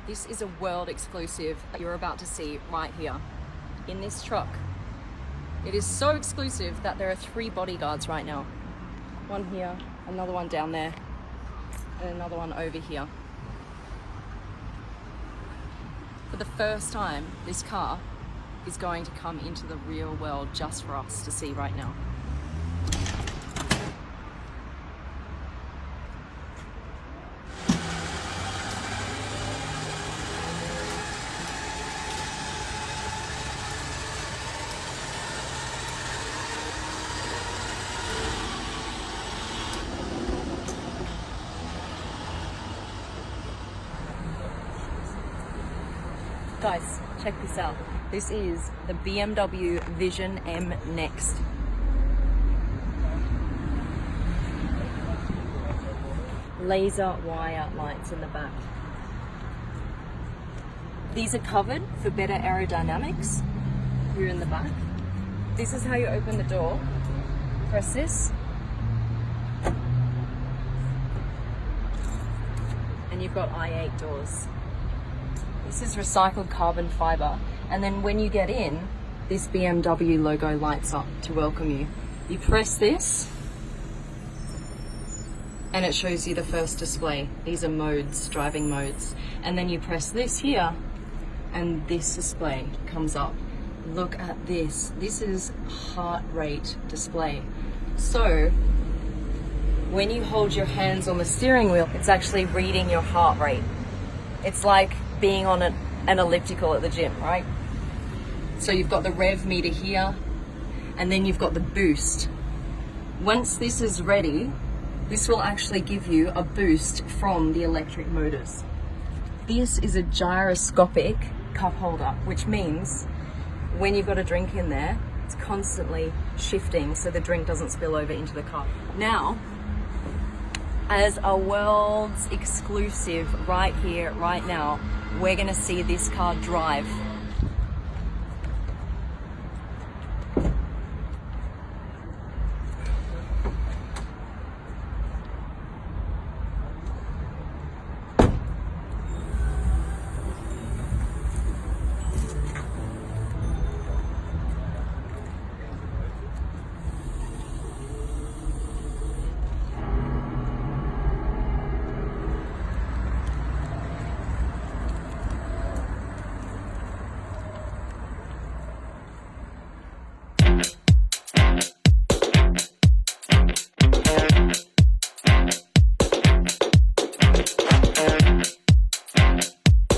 This is a world exclusive that you're about to see right here in this truck. It is so exclusive that there are 3 bodyguards right now. One here, another one down there, and another one over here. For the first time, this car is going to come into the real world just for us to see right now. Guys, check this out. This is the BMW Vision M Next. Laser wire lights in the back. These are covered for better aerodynamics here in the back. This is how you open the door. Press this. And you've got i8 doors. This is recycled carbon fiber, and then when you get in, this BMW logo lights up to welcome you. You press this, and it shows you the first display. These are modes, driving modes. And then you press this here, and this display comes up. Look at this. This is heart rate display. So, when you hold your hands on the steering wheel, it's actually reading your heart rate. It's like being on an elliptical at the gym, right? So you've got the rev meter here, and then you've got the boost. Once this is ready, this will actually give you a boost from the electric motors. This is a gyroscopic cup holder, which means when you've got a drink in there, it's constantly shifting so the drink doesn't spill over into the cup. Now, as a world's exclusive right here, right now, we're gonna see this car drive